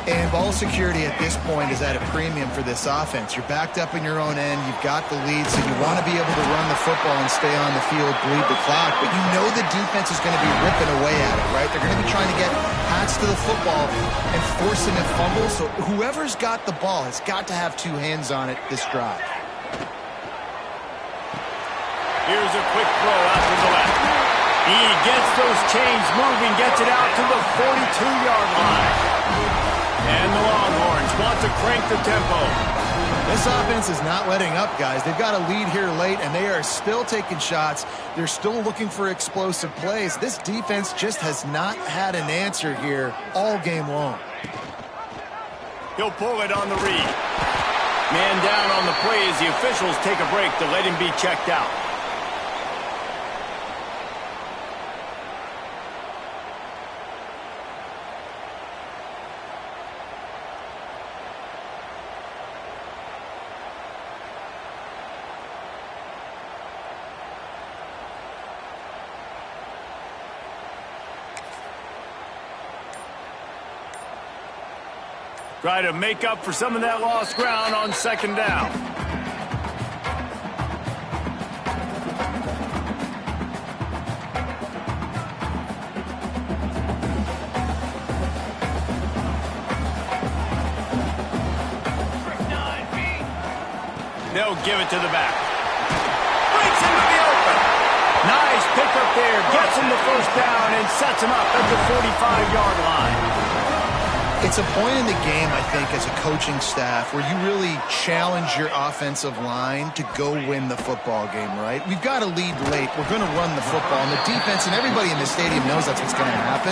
And ball security at this point is at a premium for this offense. You're backed up in your own end. You've got the lead, so you want to be able to run the football and stay on the field, bleed the clock. But you know the defense is going to be ripping away at it, right? They're going to be trying to get hats to the football and forcing a fumble. So whoever's got the ball has got to have 2 hands on it this drive. Here's a quick throw out to the left. He gets those chains moving, gets it out to the 42-yard line. And the Longhorns want to crank the tempo. This offense is not letting up, guys. They've got a lead here late, and they are still taking shots. They're still looking for explosive plays. This defense just has not had an answer here all game long. He'll pull it on the read. Man down on the play as the officials take a break to let him be checked out. Try to make up for some of that lost ground on 2nd down. They'll give it to the back. Breaks into the open. Nice pick up there. Gets him the first down and sets him up at the 45-yard line. It's a point in the game, I think, as a coaching staff where you really challenge your offensive line to go win the football game, right? We've got a lead late. We're going to run the football. And the defense and everybody in the stadium knows that's what's going to happen.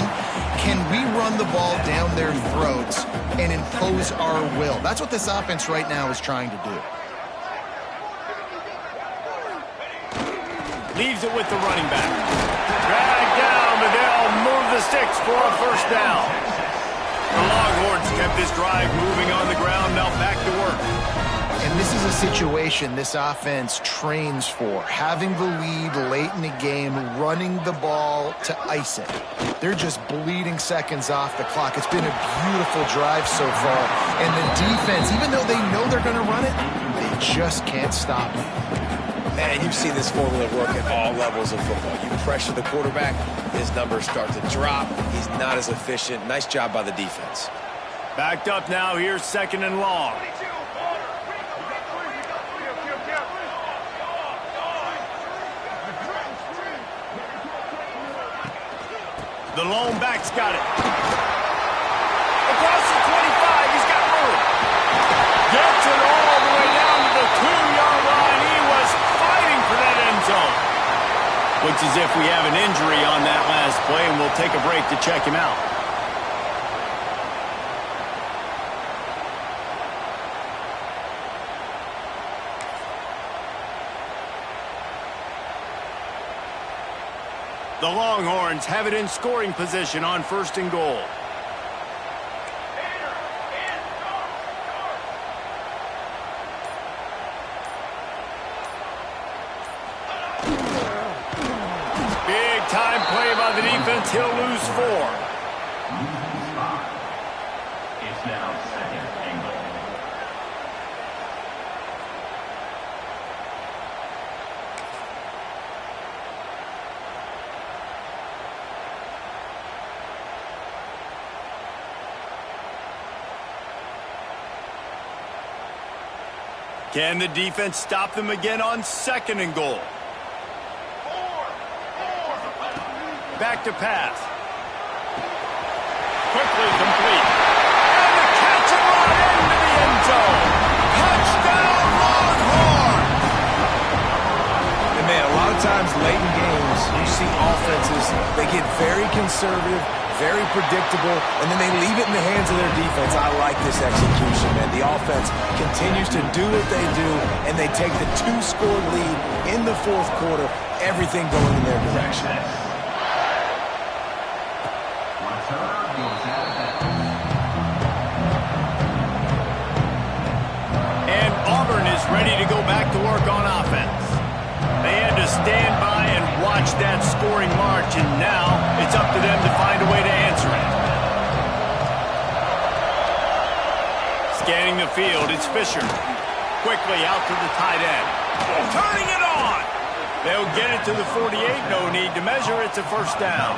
Can we run the ball down their throats and impose our will? That's what this offense right now is trying to do. Leaves it with the running back. Dragged down, but they'll move the sticks for a first down. The Longhorns kept this drive moving on the ground, now back to work. And this is a situation this offense trains for. Having the lead late in the game, running the ball to ice it. They're just bleeding seconds off the clock. It's been a beautiful drive so far. And the defense, even though they know they're going to run it, they just can't stop it. Man, you've seen this formula work at all levels of football. You pressure the quarterback, his numbers start to drop. He's not as efficient. Nice job by the defense. Backed up now. Here's 2nd and long. The lone back's got it. Across the 25. He's got room. Gets it all the way down to the 2-yard line. He was fighting for that end zone. Looks as if we have an injury on that last play, and we'll take a break to check him out. The Longhorns have it in scoring position on 1st and goal. Big time play by the defense. He'll lose 4. It's now 2nd and goal. Can the defense stop them again on 2nd and goal? Back to pass. Quickly complete. And the catch and run into the end zone. Touchdown, Longhorns! And man, a lot of times late in games, you see offenses, they get very conservative, very predictable, and then they leave it in the hands of their defense. I like this execution, man. The offense continues to do what they do, and they take the 2-score lead in the 4th quarter, everything going in their direction. And Auburn is ready to go back to work on offense. They had to stand by and watch that scoring march, and now it's up to them to find a way to answer it. Scanning the field, it's Fisher. Quickly out to the tight end. Turning it on! They'll get it to the 48, no need to measure, it's a 1st down.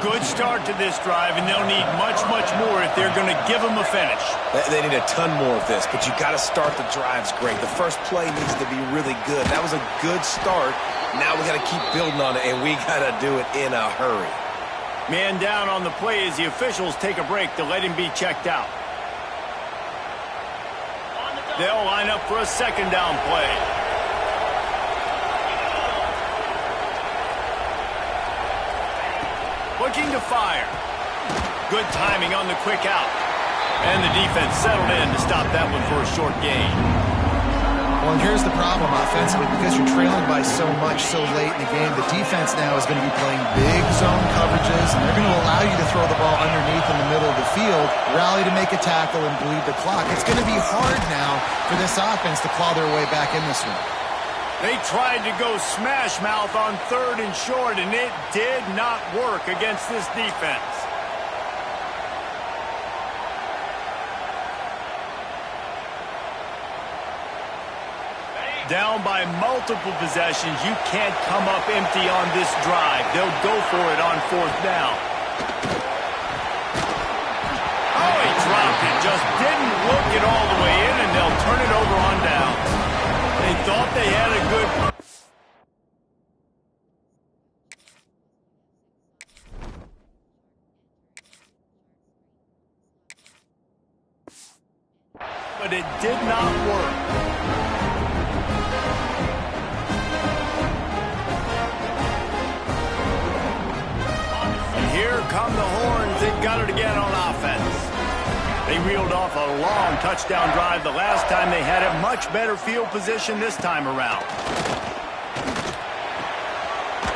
Good start to this drive, and they'll need much, much more if they're going to give them a finish. They need a ton more of this, but you got to start the drives great. The first play needs to be really good. That was a good start. Now we got to keep building on it, and we got to do it in a hurry. Man down on the play as the officials take a break to let him be checked out. They'll line up for a 2nd down play. Looking to fire. Good timing on the quick out. And the defense settled in to stop that one for a short gain. Well, and here's the problem offensively. Because you're trailing by so much so late in the game, the defense now is going to be playing big zone coverages, and they're going to allow you to throw the ball underneath in the middle of the field, rally to make a tackle, and bleed the clock. It's going to be hard now for this offense to claw their way back in this one. They tried to go smash mouth on 3rd and short, and it did not work against this defense. Down by multiple possessions, you can't come up empty on this drive. They'll go for it on 4th down. Oh, he dropped it. Just didn't look it all the way in, and they'll turn it over on downs. They thought they had a good... but it did not work. And here come the Horns. They've got it again on offense. They reeled off a long touchdown drive the last time. They had a much better field position this time around.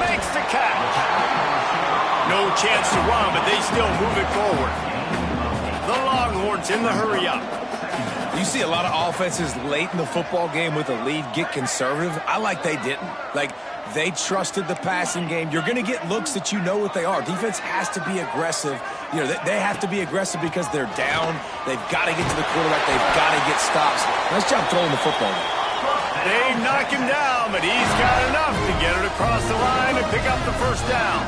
Makes the catch. No chance to run, but they still move it forward. The Longhorns in the hurry up. You see a lot of offenses late in the football game with a lead get conservative. I like they didn't. Like, they trusted the passing game. You're going to get looks that you know what they are. Defense has to be aggressive. You know, they have to be aggressive because they're down. They've got to get to the quarterback. They've got to get stops. Nice job throwing the football. They knock him down, but he's got enough to get it across the line and pick up the 1st down.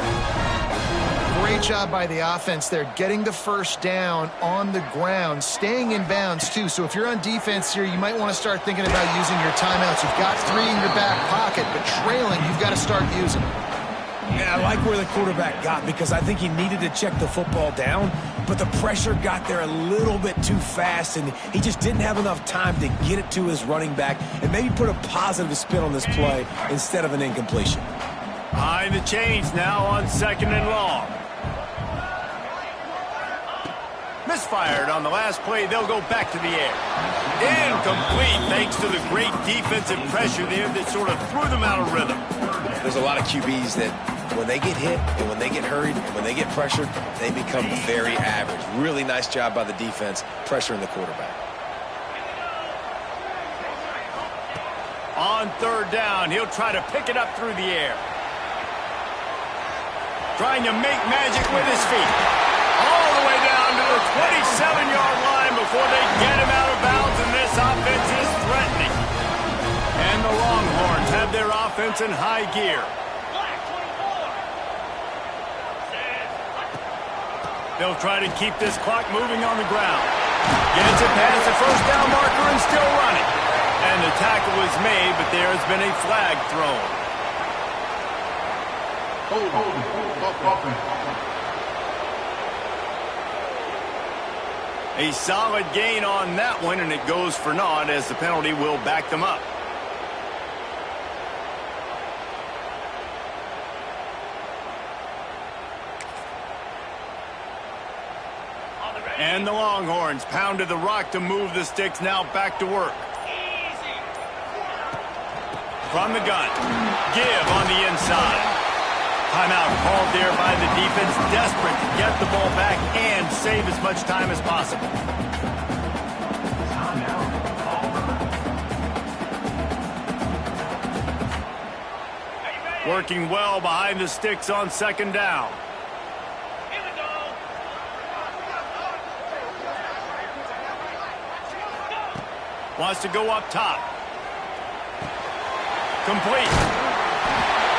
Great job by the offense there, getting the 1st down on the ground, staying in bounds, too. So if you're on defense here, you might want to start thinking about using your timeouts. You've got 3 in your back pocket, but trailing, you've got to start using them. Yeah, I like where the quarterback got because I think he needed to check the football down, but the pressure got there a little bit too fast, and he just didn't have enough time to get it to his running back and maybe put a positive spin on this play instead of an incompletion. Behind the chains now on 2nd and long. Misfired on the last play. They'll go back to the air. Incomplete thanks to the great defensive pressure there that sort of threw them out of rhythm. There's a lot of QBs that when they get hit and when they get hurried and when they get pressured, they become very average. Really nice job by the defense pressuring the quarterback. On 3rd down, he'll try to pick it up through the air. Trying to make magic with his feet. All the way down to the 27-yard line before they get him out of bounds, and this offense is threatening. And the Longhorns have their offense in high gear. They'll try to keep this clock moving on the ground. Gets it past the 1st down marker and still running. And the tackle is made, but there has been a flag thrown. A solid gain on that one, and it goes for naught as the penalty will back them up. And the Longhorns pounded the rock to move the sticks, now back to work. From the gun, give on the inside. Timeout called there by the defense, desperate to get the ball back and save as much time as possible. Working well behind the sticks on 2nd down. Wants to go up top. Complete.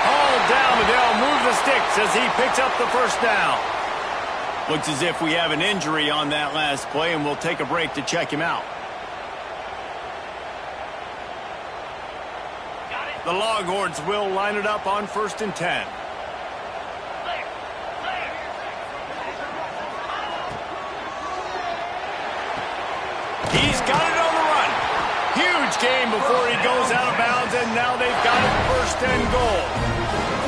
Hauled down, but they'll move the sticks as he picks up the 1st down. Looks as if we have an injury on that last play, and we'll take a break to check him out. The Longhorns will line it up on 1st and 10. He's got it on the run. Huge game before he goes out of bounds, and now they've got it 1st and goal.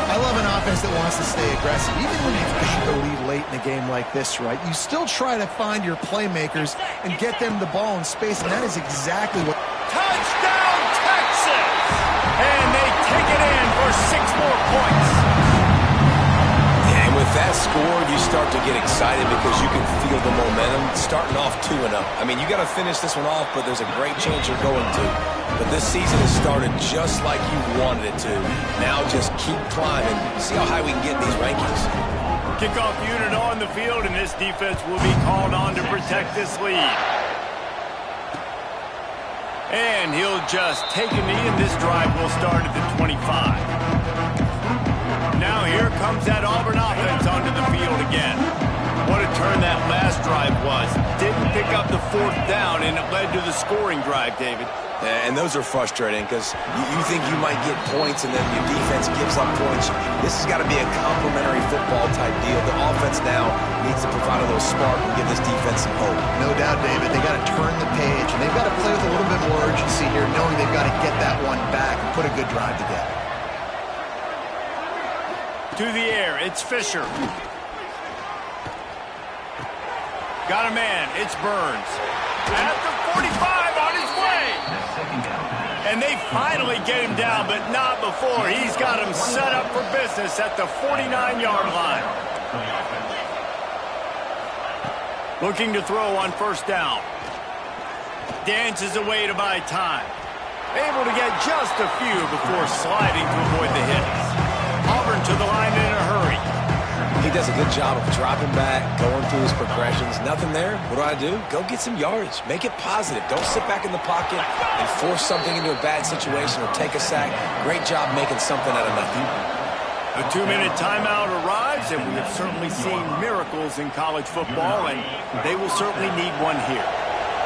I love an offense that wants to stay aggressive. Even when you've got the lead late in a game like this, right, you still try to find your playmakers and get them the ball in space, and that is exactly what... Touchdown, Texas! And they take it in for 6 more points. And with that score, you start to get excited because you can feel the momentum starting off 2-0. I mean, you got to finish this one off, but there's a great chance you're going to. But this season has started just like you wanted it to. Now just keep climbing. See how high we can get in these rankings. Kickoff unit on the field, and this defense will be called on to protect this lead. And he'll just take a knee, and this drive will start at the 25. Now here comes that Auburn offense onto the field again. What a turn that last drive was. Didn't pick up the 4th down, and it led to the scoring drive, David. And those are frustrating because you think you might get points and then your defense gives up points. This has got to be a complementary football type deal. The offense now needs to provide a little spark and give this defense some hope. No doubt, David. They got to turn the page, and they've got to play with a little bit more urgency here, knowing they've got to get that one back and put a good drive together. To the air, it's Fisher. Got a man, it's Burns. At the 45 on his way. And they finally get him down, but not before. He's got him set up for business at the 49-yard line. Looking to throw on 1st down. Dances away to buy time. Able to get just a few before sliding to avoid the hits. Auburn to the line in a hurry. He does a good job of dropping back, going through his progressions. Nothing there. What do? Go get some yardage. Make it positive. Don't sit back in the pocket and force something into a bad situation or take a sack. Great job making something out of nothing. A 2-minute timeout arrives, and we have certainly seen miracles in college football, and they will certainly need one here.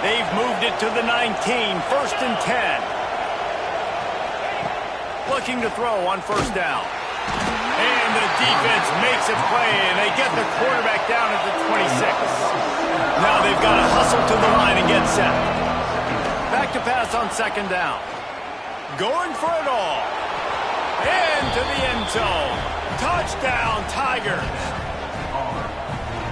They've moved it to the 19, 1st and 10. Looking to throw on 1st down. And the defense makes a play, and they get the quarterback down at the 26. Now they've got to hustle to the line and get set. Back to pass on second down. Going for it all. Into the end zone. Touchdown, Tigers.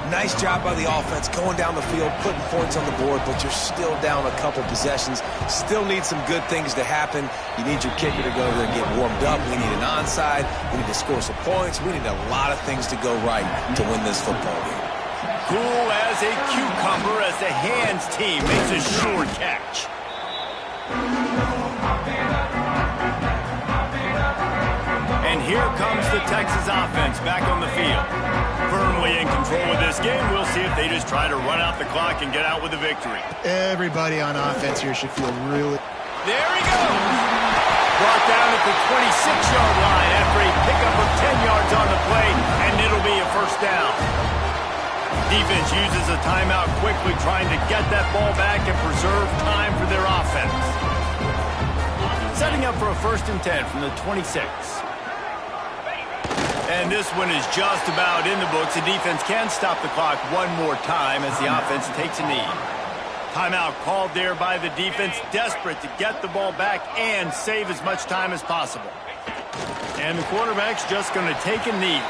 Nice job by the offense going down the field, putting points on the board, but you're still down a couple possessions. Still need some good things to happen. You need your kicker to go over there and get warmed up. We need an onside. We need to score some points. We need a lot of things to go right to win this football game. Cool as a cucumber as the hands team makes a sure catch. And here comes the Texas offense back on the field. Firmly in control of this game. We'll see if they just try to run out the clock and get out with a victory. Everybody on offense here should feel really... There he goes. Brought down at the 26-yard line after a pickup of 10 yards on the play, and it'll be a first down. Defense uses a timeout quickly, trying to get that ball back and preserve time for their offense. Setting up for a 1st and 10 from the 26. And this one is just about in the books. The defense can stop the clock one more time as the offense takes a knee. Timeout called there by the defense, desperate to get the ball back and save as much time as possible. And the quarterback's just going to take a knee.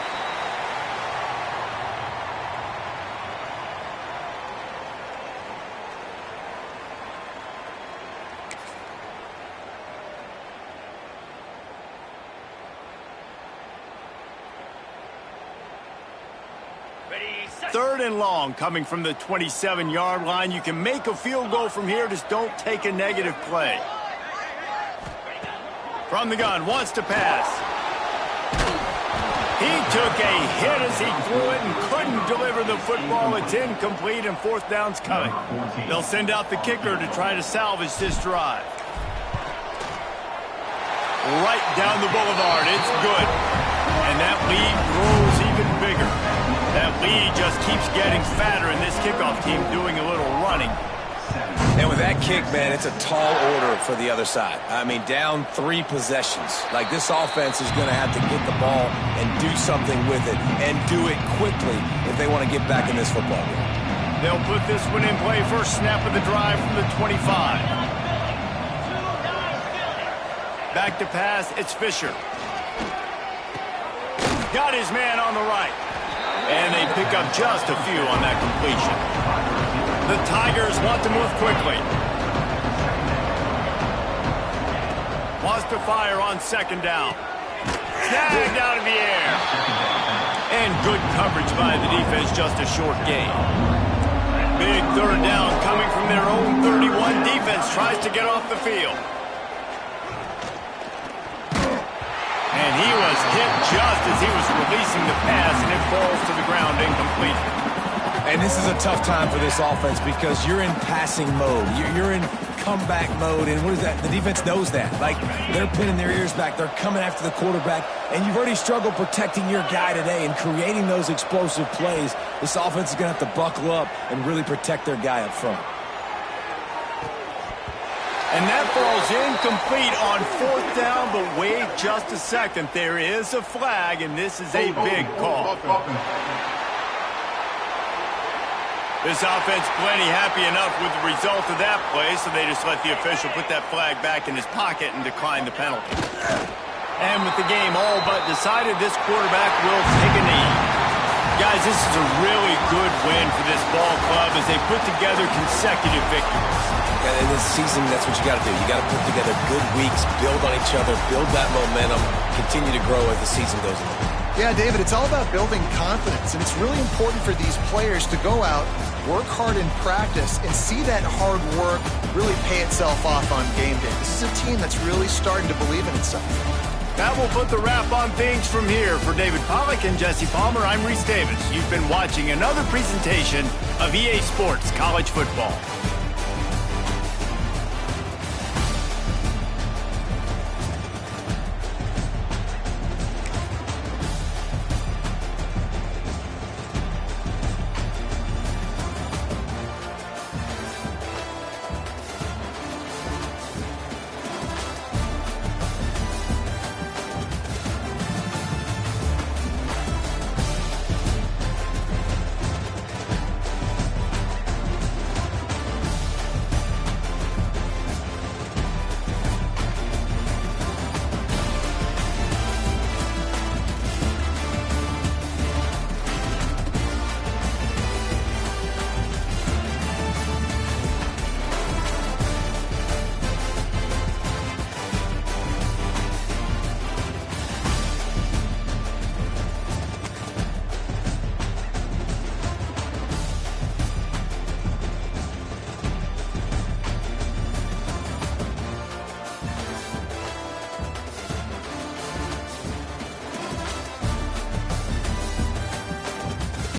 Third and long coming from the 27-yard line. You can make a field goal from here. Just don't take a negative play. From the gun, wants to pass. He took a hit as he threw it and couldn't deliver the football. It's incomplete and 4th down's coming. They'll send out the kicker to try to salvage this drive. Right down the boulevard. It's good. And that lead grows even bigger. That lead just keeps getting fatter, and this kickoff team doing a little running. And with that kick, man, it's a tall order for the other side. I mean, down 3 possessions. Like, this offense is going to have to get the ball and do something with it, and do it quickly if they want to get back in this football game. They'll put this one in play. First snap of the drive from the 25. Back to pass, it's Fisher. Got his man on the right. And they pick up just a few on that completion. The Tigers want to move quickly. Wants to fire on second down. Snagged out of the air. And good coverage by the defense, just a short gain. Big third down coming from their own 31. Defense tries to get off the field. And he was hit just as he was releasing the pass, and it falls to the ground incomplete. And this is a tough time for this offense because you're in passing mode. You're in comeback mode, and what is that? The defense knows that. Like, they're pinning their ears back. They're coming after the quarterback, and you've already struggled protecting your guy today and creating those explosive plays. This offense is going to have to buckle up and really protect their guy up front. And that falls incomplete on 4th down, but wait just a second. There is a flag, and this is a big call. This offense plenty happy enough with the result of that play, so they just let the official put that flag back in his pocket and decline the penalty. And with the game all but decided, this quarterback will take a knee. Guys, this is a really good win for this ball club as they put together consecutive victories. In this season, that's what you got to do. You got to put together good weeks, build on each other, build that momentum, continue to grow as the season goes on. Yeah, David, it's all about building confidence, and it's really important for these players to go out, work hard in practice, and see that hard work really pay itself off on game day. This is a team that's really starting to believe in itself. That will put the wrap on things from here. For David Pollack and Jesse Palmer, I'm Reese Davis. You've been watching another presentation of EA Sports College Football.